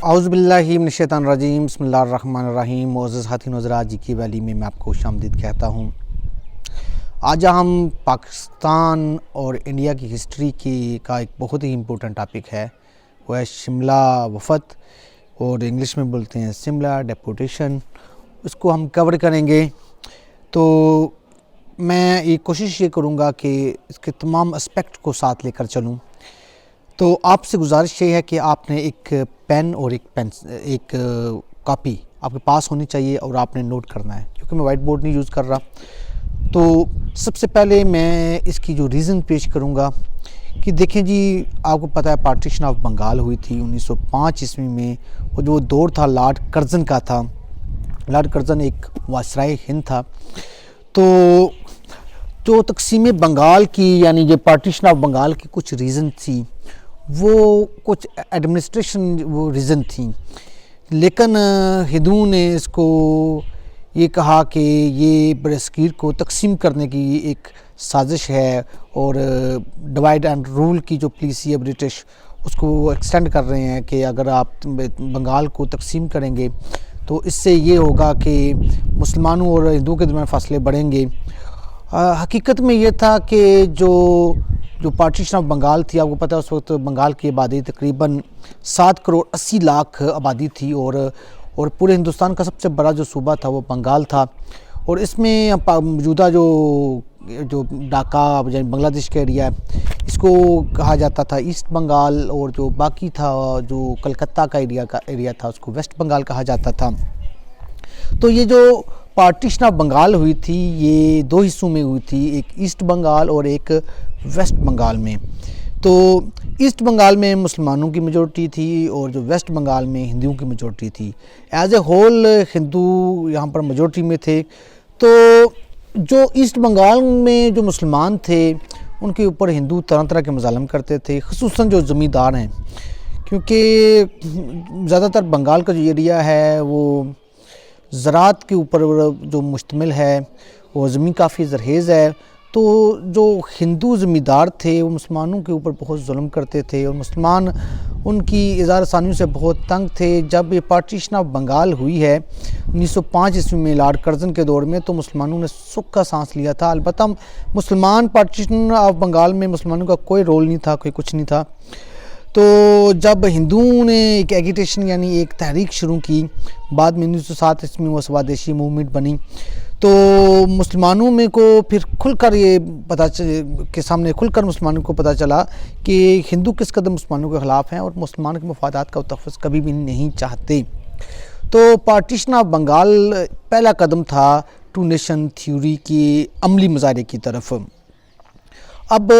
اعوذ باللہ من الشیطان الرجیم، بسم اللہ الرحمن الرحیم۔ معزز ہاتھین حضرات، جی کی ویلی میں آپ کو خوش آمدید کہتا ہوں۔ آج ہم پاکستان اور انڈیا کی ہسٹری کا ایک بہت ہی امپورٹنٹ ٹاپک ہے، وہ ہے شملہ وفد، اور انگلش میں بولتے ہیں شملہ ڈیپوٹیشن۔ اس کو ہم کور کریں گے، تو میں یہ کوشش کروں گا کہ اس کے تمام اسپیکٹ کو ساتھ لے کر چلوں۔ تو آپ سے گزارش یہ ہے کہ آپ نے ایک پین اور ایک کاپی آپ کے پاس ہونی چاہیے، اور آپ نے نوٹ کرنا ہے، کیونکہ میں وائٹ بورڈ نہیں یوز کر رہا۔ تو سب سے پہلے میں اس کی جو ریزن پیش کروں گا کہ دیکھیں جی، آپ کو پتہ ہے پارٹیشن آف بنگال ہوئی تھی 1905 میں، اور جو دور تھا لارڈ کرزن کا تھا۔ لارڈ کرزن ایک وائسرائے ہند تھا۔ تو جو تقسیم بنگال کی، یعنی یہ پارٹیشن آف بنگال کی کچھ ریزن تھی، وہ کچھ ایڈمنسٹریشن وہ ریزن تھیں، لیکن ہندوؤں نے اس کو یہ کہا کہ یہ برصغیر کو تقسیم کرنے کی ایک سازش ہے، اور ڈیوائڈ اینڈ رول کی جو پالیسی ہے برٹش، اس کو وہ ایکسٹینڈ کر رہے ہیں کہ اگر آپ بنگال کو تقسیم کریں گے تو اس سے یہ ہوگا کہ مسلمانوں اور ہندوؤں کے درمیان فاصلے بڑھیں گے۔ حقیقت میں یہ تھا کہ جو پارٹیشن آف بنگال تھی، آپ کو پتہ ہے اس وقت بنگال کی آبادی تقریباً 7 کروڑ 80 لاکھ آبادی تھی، اور پورے ہندوستان کا سب سے بڑا جو صوبہ تھا وہ بنگال تھا۔ اور اس میں موجودہ جو ڈھاکہ یعنی بنگلہ دیش کا ایریا ہے، اس کو کہا جاتا تھا ایسٹ بنگال، اور جو باقی تھا جو کلکتہ کا ایریا تھا، اس کو ویسٹ بنگال کہا جاتا تھا۔ تو یہ جو پارٹیشن آف بنگال ہوئی تھی، یہ 2 حصوں میں ہوئی تھی، ایک ایسٹ بنگال اور ایک ویسٹ بنگال میں۔ تو ایسٹ بنگال میں مسلمانوں کی میجورٹی تھی، اور جو ویسٹ بنگال میں ہندوؤں کی میجورٹی تھی۔ ایز اے ہول ہندو یہاں پر میجورٹی میں تھے۔ تو جو ایسٹ بنگال میں جو مسلمان تھے، ان کے اوپر ہندو طرح طرح کے مظالم کرتے تھے، خصوصاً جو زمیندار ہیں، کیونکہ زیادہ تر بنگال کا جو ایریا ہے وہ زراعت کے اوپر جو مشتمل ہے، وہ زمین کافی زرخیز ہے۔ تو جو ہندو زمیندار تھے وہ مسلمانوں کے اوپر بہت ظلم کرتے تھے، اور مسلمان ان کی اظہار ثانیوں سے بہت تنگ تھے۔ جب یہ پارٹیشن آف بنگال ہوئی ہے 1905 میں لارڈ کرزن کے دور میں، تو مسلمانوں نے سکھ کا سانس لیا تھا۔ البتہ مسلمان پارٹیشن آف بنگال میں مسلمانوں کا کوئی رول نہیں تھا، کوئی کچھ نہیں تھا۔ تو جب ہندوؤں نے ایک ایگیٹیشن یعنی ایک تحریک شروع کی، بعد میں 1907 میں وہ سوادیشی موومنٹ بنی، تو مسلمانوں میں کو پھر کھل کر یہ کے سامنے کھل کر مسلمانوں کو پتہ چلا کہ ہندو کس قدر مسلمانوں کے خلاف ہیں، اور مسلمانوں کے مفادات کا تحفظ کبھی بھی نہیں چاہتے۔ تو پارٹیشن آف بنگال پہلا قدم تھا 2 نیشن تھیوری کی عملی مظاہرے کی طرف۔ اب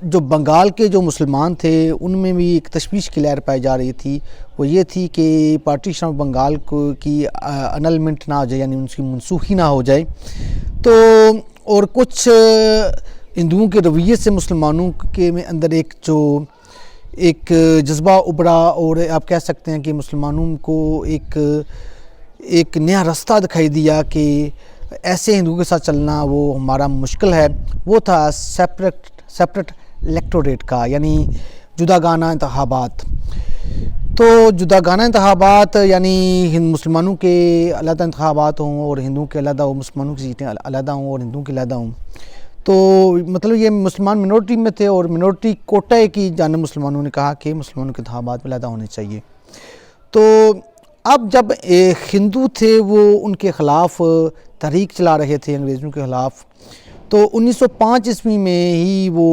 جو بنگال کے جو مسلمان تھے، ان میں بھی ایک تشویش کی لہر پائی جا رہی تھی، وہ یہ تھی کہ پارٹیشن آف بنگال کی انلمنٹ نہ ہو جائے، یعنی ان کی منسوخی نہ ہو جائے۔ تو اور کچھ ہندوؤں کے رویے سے مسلمانوں کے اندر ایک جذبہ ابھرا، اور آپ کہہ سکتے ہیں کہ مسلمانوں کو ایک نیا راستہ دکھائی دیا کہ ایسے ہندوؤں کے ساتھ چلنا وہ ہمارا مشکل ہے۔ وہ تھا سیپریٹ الیکٹوریٹ کا، یعنی جداگانہ انتخابات۔ تو جداگانہ انتخابات یعنی مسلمانوں کے علیحدہ انتخابات ہوں اور ہندوؤں کے علیحدہ ہوں، مسلمانوں کی سیٹیں علیحدہ ہوں اور ہندوؤں کی علیحدہ ہوں۔ تو مطلب یہ مسلمان منورٹی میں تھے، اور منورٹی کوٹے کی جانب مسلمانوں نے کہا کہ مسلمانوں کے انتخابات میں علیحدہ ہونے چاہیے۔ تو اب جب ہندو تھے وہ ان کے خلاف تحریک چلا رہے تھے، انگریزوں کے خلاف، تو 1905 میں ہی وہ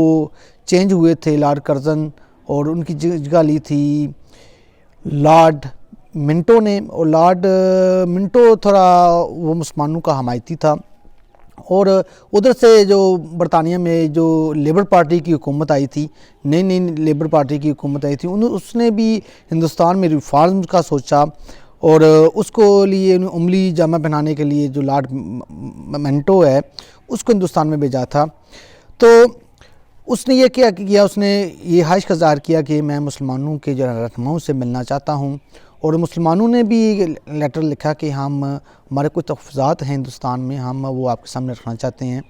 چینج ہوئے تھے لارڈ کرزن، اور ان کی جگہ لی تھی لارڈ منٹو نے۔ اور لارڈ منٹو تھوڑا وہ مسلمانوں کا حمایتی تھا، اور ادھر سے جو برطانیہ میں جو لیبر پارٹی کی حکومت آئی تھی، نئی لیبر پارٹی کی حکومت آئی تھی، اس نے بھی ہندوستان میں ریفارمز کا سوچا، اور اس کو لیے عملی جامہ پہنانے کے لیے جو لارڈ منٹو ہے اس کو ہندوستان میں بھیجا تھا۔ تو اس نے یہ کیا، اس نے یہ خواہش کا اظہار کیا کہ میں مسلمانوں کے جو رہنماؤں سے ملنا چاہتا ہوں، اور مسلمانوں نے بھی لیٹر لکھا کہ ہمارے کچھ تحفظات ہیں ہندوستان میں، ہم وہ آپ کے سامنے رکھنا چاہتے ہیں۔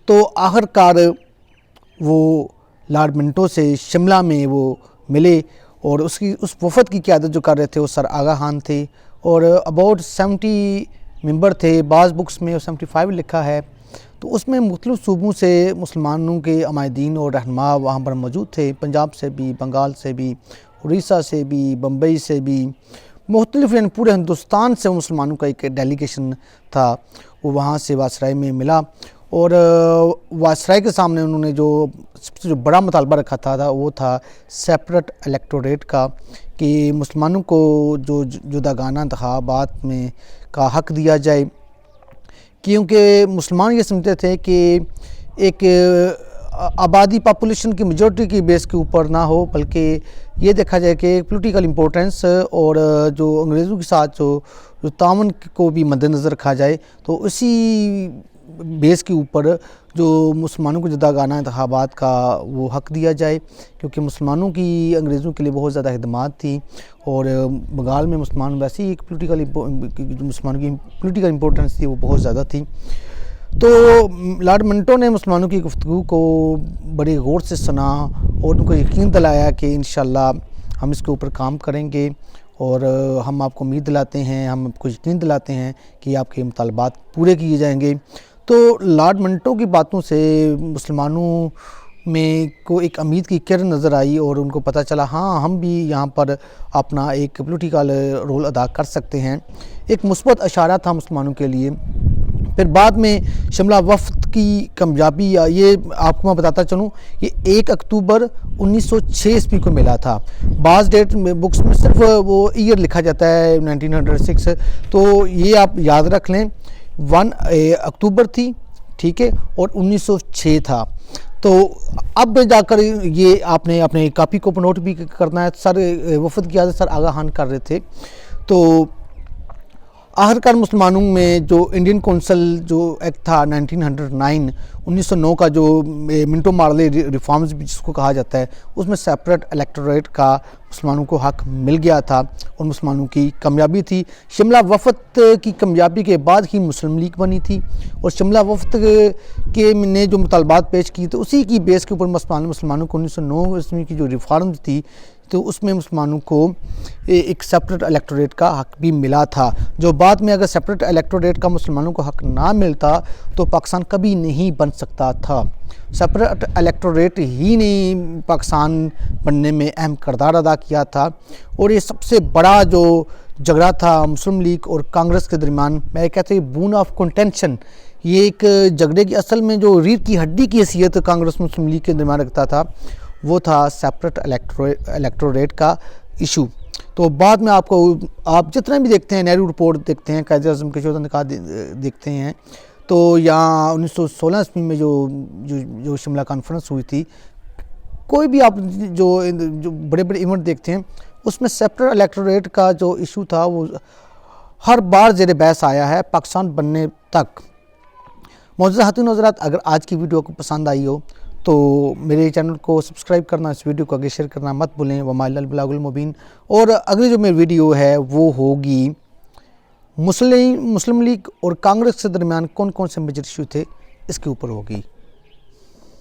تو آخر کار وہ لارڈ منٹو سے شملہ میں وہ ملے، اور اس وفد کی قیادت جو کر رہے تھے وہ سر آغا خان تھے، اور اباؤٹ 70 ممبر تھے، بعض بکس میں 75 لکھا ہے۔ تو اس میں مختلف صوبوں سے مسلمانوں کے عمائدین اور رہنما وہاں پر موجود تھے، پنجاب سے بھی، بنگال سے بھی، اڑیسہ سے بھی، بمبئی سے بھی، مختلف یعنی پورے ہندوستان سے مسلمانوں کا ایک ڈیلیگیشن تھا، وہ وہاں سے وائسرائے میں ملا، اور وائسرائے کے سامنے انہوں نے جو سب سے بڑا مطالبہ رکھا تھا وہ تھا سیپریٹ الیکٹوریٹ کا، کہ مسلمانوں کو جو جداگانہ انتخابات میں کا حق دیا جائے، کیونکہ مسلمان یہ سمجھتے تھے کہ ایک آبادی پاپولیشن کی میجورٹی کی بیس کے اوپر نہ ہو، بلکہ یہ دیکھا جائے کہ پولیٹیکل امپورٹنس اور جو انگریزوں کے ساتھ جو تعاون کو بھی مد نظر رکھا جائے، تو اسی بیس کے اوپر جو مسلمانوں کو جداگانہ انتخابات کا وہ حق دیا جائے، کیونکہ مسلمانوں کی انگریزوں کے لیے بہت زیادہ خدمات تھیں، اور بنگال میں مسلمان ویسے ہی ایک مسلمانوں کی پولیٹیکل امپورٹنس تھی وہ بہت زیادہ تھی۔ تو لارڈ منٹو نے مسلمانوں کی گفتگو کو بڑے غور سے سنا اور ان کو یقین دلایا کہ انشاءاللہ ہم اس کے اوپر کام کریں گے، اور ہم آپ کو امید دلاتے ہیں، ہم آپ کو یقین دلاتے ہیں کہ آپ کے مطالبات پورے کیے جائیں گے۔ تو لارڈ منٹو کی باتوں سے مسلمانوں میں کو ایک امید کی کرن نظر آئی، اور ان کو پتہ چلا ہاں ہم بھی یہاں پر اپنا ایک پولیٹیکل رول ادا کر سکتے ہیں، ایک مثبت اشارہ تھا مسلمانوں کے لیے۔ پھر بعد میں شملہ وفد کی کامیابی، یہ آپ کو میں بتاتا چلوں، یہ 1 اکتوبر 1906 عیسوی کو ملا تھا۔ بعض ڈیٹ میں بکس میں صرف وہ ایئر لکھا جاتا ہے 1906، تو یہ آپ یاد رکھ لیں 1 اکتوبر تھی، ٹھیک ہے، اور 1906 تھا۔ تو اب جا کر یہ آپ نے اپنے کاپی کو نوٹ بھی کرنا ہے، سر وفد کی قیادت سر آغا خان کر رہے تھے۔ تو آخرکار مسلمانوں میں جو انڈین کونسل جو ایکٹ تھا 1909 کا، جو منٹو مارلے ریفارمز بھی جس کو کہا جاتا ہے، اس میں سیپریٹ الیکٹوریٹ کا مسلمانوں کو حق مل گیا تھا، اور مسلمانوں کی کامیابی تھی۔ شملہ وفد کی کامیابی کے بعد ہی مسلم لیگ بنی تھی، اور شملہ وفد کے نے جو مطالبات پیش کی تھے اسی کی بیس کے اوپر مسلمانوں کو 1909 عیسوی کی جو ریفارمز تھی، تو اس میں مسلمانوں کو ایک سیپریٹ الیکٹوریٹ کا حق بھی ملا تھا، جو بعد میں اگر سیپریٹ الیکٹوریٹ کا مسلمانوں کو حق نہ ملتا تو پاکستان کبھی نہیں بن سکتا تھا۔ سیپریٹ الیکٹوریٹ ہی نے پاکستان بننے میں اہم کردار ادا کیا تھا، اور یہ سب سے بڑا جو جھگڑا تھا مسلم لیگ اور کانگریس کے درمیان، میں کہتا ہوں بون آف کنٹینشن، یہ ایک جھگڑے کی اصل میں جو ریڑھ کی ہڈی کی حیثیت کانگریس مسلم لیگ کے درمیان رکھتا تھا، وہ تھا سیپریٹ الیکٹوریٹ کا ایشو۔ تو بعد میں آپ جتنے بھی دیکھتے ہیں، نہرو رپورٹ دیکھتے ہیں، قائد اعظم کے 14 نکاح دیکھتے ہیں، تو یہاں 1916 عیسوی میں جو شملہ کانفرنس ہوئی تھی، کوئی بھی آپ جو بڑے بڑے ایونٹ دیکھتے ہیں، اس میں سیپریٹ الیکٹوریٹ کا جو ایشو تھا وہ ہر بار زیر بحث آیا ہے پاکستان بننے تک۔ معزز خواتین و حضرات، اگر آج کی ویڈیو کو پسند آئی ہو تو میرے چینل کو سبسکرائب کرنا، اس ویڈیو کو آگے شیئر کرنا مت بھولیں، وما الا البلاغ المبین۔ اور اگلی جو میری ویڈیو ہے وہ ہوگی مسلم لیگ اور کانگریس کے درمیان کون کون سے میجر ایشو تھے، اس کے اوپر ہوگی۔